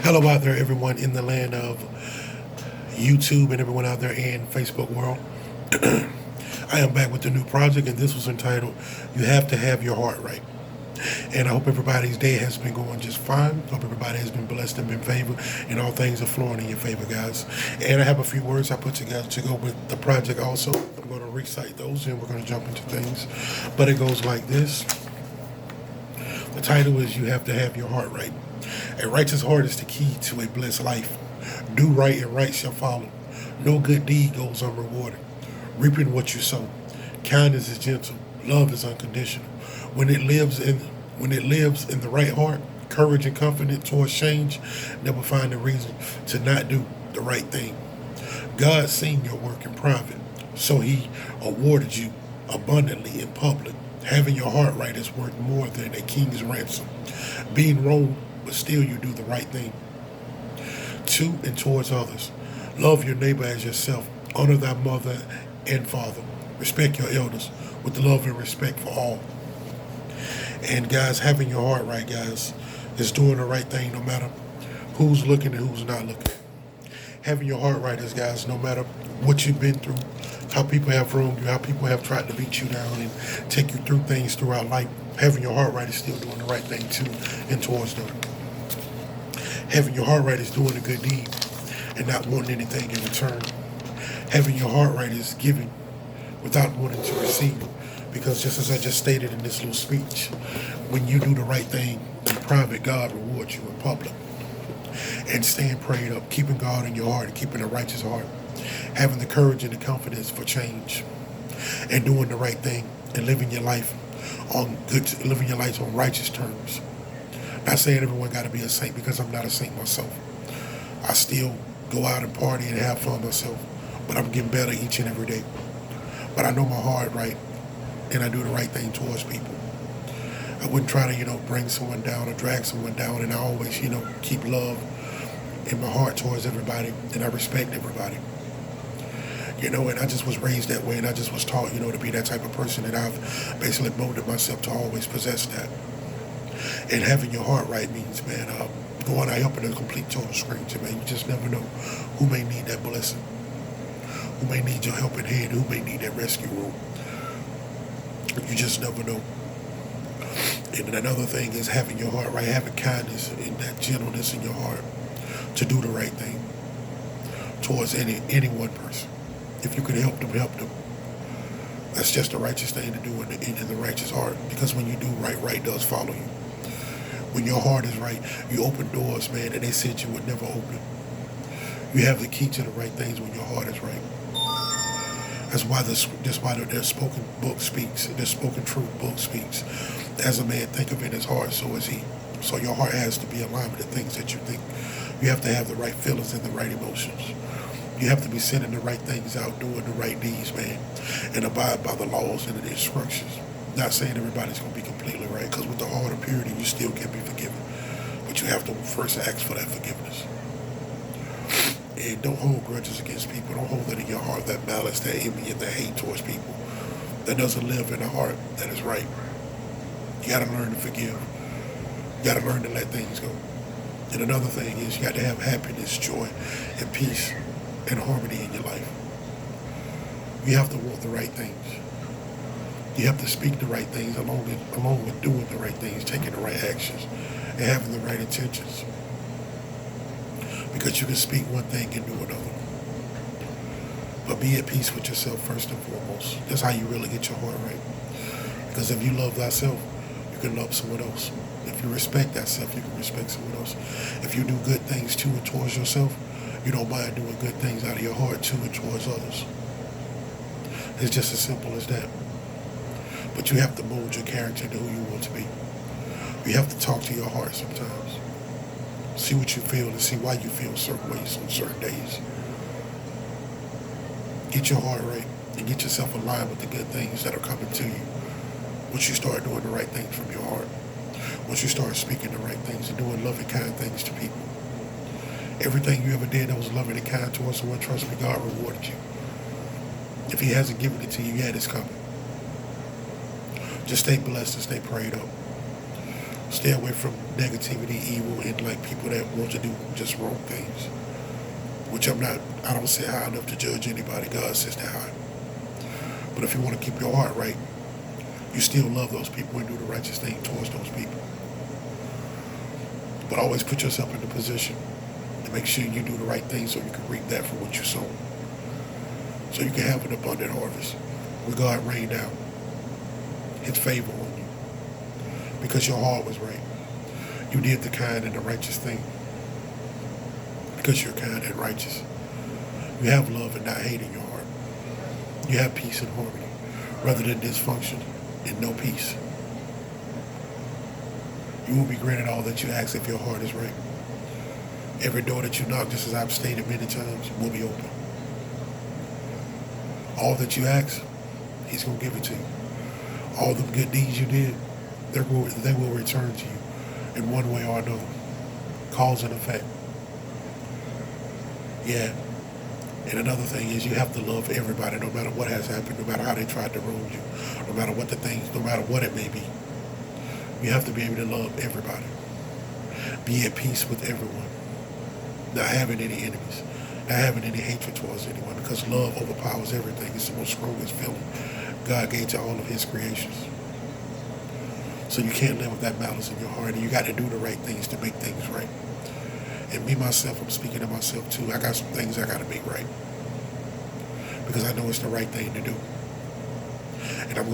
Hello out there, everyone in the land of YouTube and everyone out there in Facebook world. I am back with a new project, and this was entitled "You Have to Have Your Heart Right." And I hope everybody's day has been going just fine. Hope everybody has been blessed and been favored, and all things are flowing in your favor, guys. And I have a few words I put together to go with the project. Also, I'm going to recite those, and we're going to jump into things. But it goes like this. The title is "You Have to Have Your Heart Right." A righteous heart is the key to a blessed life. Do right and right shall follow. No good deed goes unrewarded. Reaping what you sow. Kindness is gentle. Love is unconditional. When it lives in the right heart, courage and confidence towards change never find a reason to not do the right thing. God seen your work in private, so He awarded you abundantly in public. Having your heart right is worth more than a king's ransom. Being wrong, but still you do the right thing. To and towards others. Love your neighbor as yourself. Honor thy mother and father. Respect your elders with love and respect for all. And guys, having your heart right, guys, is doing the right thing no matter who's looking and who's not looking. Having your heart right is, guys, no matter what you've been through, how people have wronged you, how people have tried to beat you down and take you through things throughout life, having your heart right is still doing the right thing too and towards them. Having your heart right is doing a good deed and not wanting anything in return. Having your heart right is giving without wanting to receive. Because just as I just stated in this little speech, when you do the right thing in private, God rewards you in public. And staying prayed up, keeping God in your heart and keeping a righteous heart. Having the courage and the confidence for change. And doing the right thing and living your life on righteous terms. Not saying everyone got to be a saint, because I'm not a saint myself. I still go out and party and have fun myself, but I'm getting better each and every day. But I know my heart right, and I do the right thing towards people. I wouldn't try to, bring someone down or drag someone down, and I always, keep love in my heart towards everybody, and I respect everybody. And I just was raised that way, and I just was taught, to be that type of person, and I've basically molded myself to always possess that. And having your heart right means, man, going out helping a complete total stranger, man. You just never know who may need that blessing, who may need your helping hand, who may need that rescue room. You just never know. And another thing is having your heart right, having kindness and that gentleness in your heart to do the right thing towards any one person. If you can help them, help them. That's just the righteous thing to do in the righteous heart. Because when you do right, right does follow you. When your heart is right, you open doors, man, that they said you would never open. You have the key to the right things when your heart is right. That's why their spoken book speaks. Their spoken truth book speaks. As a man think of in his heart, so is he. So your heart has to be aligned with the things that you think. You have to have the right feelings and the right emotions. You have to be sending the right things out, doing the right deeds, man, and abide by the laws and the instructions. Not saying everybody's going to be completely right, because with the heart of purity, you still can be forgiven. But you have to first ask for that forgiveness. And don't hold grudges against people. Don't hold that in your heart, that malice, that envy, and that hate towards people. That doesn't live in the heart that is right. You got to learn to forgive. You got to learn to let things go. And another thing is you got to have happiness, joy, and peace and harmony in your life. You have to want the right things. You have to speak the right things along with doing the right things, taking the right actions, and having the right intentions. Because you can speak one thing and do another. But be at peace with yourself first and foremost. That's how you really get your heart right. Because if you love thyself, you can love someone else. If you respect thyself, you can respect someone else. If you do good things to and towards yourself, you don't mind doing good things out of your heart to and towards others. It's just as simple as that. But you have to mold your character into who you want to be. You have to talk to your heart sometimes. See what you feel and see why you feel certain ways on certain days. Get your heart right and get yourself aligned with the good things that are coming to you. Once you start doing the right things from your heart. Once you start speaking the right things and doing loving, kind things to people. Everything you ever did that was loving and kind towards someone, trust me, God rewarded you. If He hasn't given it to you yet, it's coming. Just stay blessed and stay prayed up. Stay away from negativity, evil, and like people that want to do just wrong things. Which I don't say high enough to judge anybody. God says that high. But if you want to keep your heart right, you still love those people and do the righteous thing towards those people. But always put yourself in the position to make sure you do the right thing so you can reap that from what you sow. So you can have an abundant harvest. When God rained out His favor on you. Because your heart was right. You did the kind and the righteous thing. Because you're kind and righteous. You have love and not hate in your heart. You have peace and harmony. Rather than dysfunction and no peace. You will be granted all that you ask if your heart is right. Every door that you knock, just as I've stated many times, will be open. All that you ask, He's going to give it to you. All the good deeds you did, they will return to you in one way or another. Cause and effect. Yeah. And another thing is you have to love everybody no matter what has happened, no matter how they tried to ruin you, no matter what no matter what it may be. You have to be able to love everybody. Be at peace with everyone. Not having any enemies. Not having any hatred towards anyone, because love overpowers everything. It's the most strongest feeling God gave to all of His creations. So you can't live with that malice in your heart, and you got to do the right things to make things right. And me, myself, I'm speaking to myself too. I got some things I got to make right. Because I know it's the right thing to do. And I'm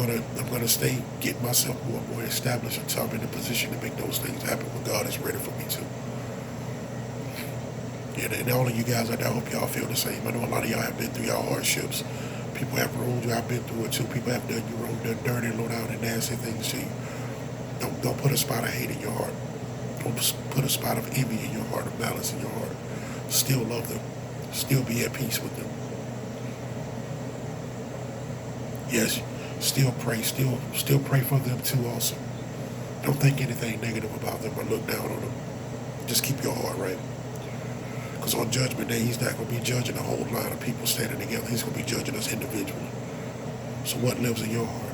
gonna stay, get myself more and more established until I'm in a position to make those things happen when God is ready for me to. And all of you guys out there, I hope y'all feel the same. I know a lot of y'all have been through y'all hardships. People have ruined you. I've been through it too. People have done you wrong, done dirty, low down, and nasty things to you. Don't put a spot of hate in your heart. Don't put a spot of envy in your heart, of malice in your heart. Still love them. Still be at peace with them. Yes, still pray. Still pray for them too also. Don't think anything negative about them or look down on them. Just keep your heart right. Because on Judgment Day, He's not going to be judging a whole line of people standing together. He's going to be judging us individually. So what lives in your heart?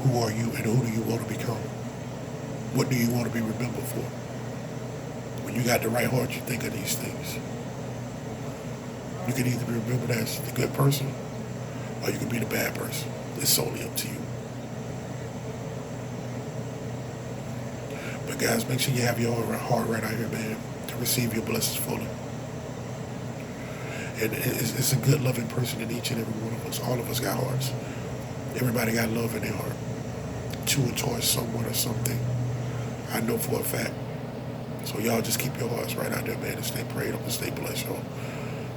Who are you and who do you want to become? What do you want to be remembered for? When you got the right heart, you think of these things. You can either be remembered as the good person or you can be the bad person. It's solely up to you. But guys, make sure you have your heart right out here, man, to receive your blessings fully. And it's a good, loving person in each and every one of us. All of us got hearts. Everybody got love in their heart. To or towards someone or something. I know for a fact. So y'all just keep your hearts right out there, man, and stay prayed up and stay blessed, y'all.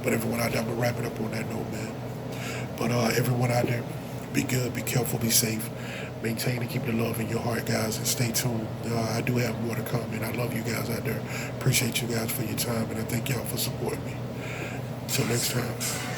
But everyone out there, I'm going to wrap it up on that note, man. But everyone out there, be good, be careful, be safe. Maintain and keep the love in your heart, guys, and stay tuned. I do have more to come, and I love you guys out there. Appreciate you guys for your time, and I thank y'all for supporting me. Until next time.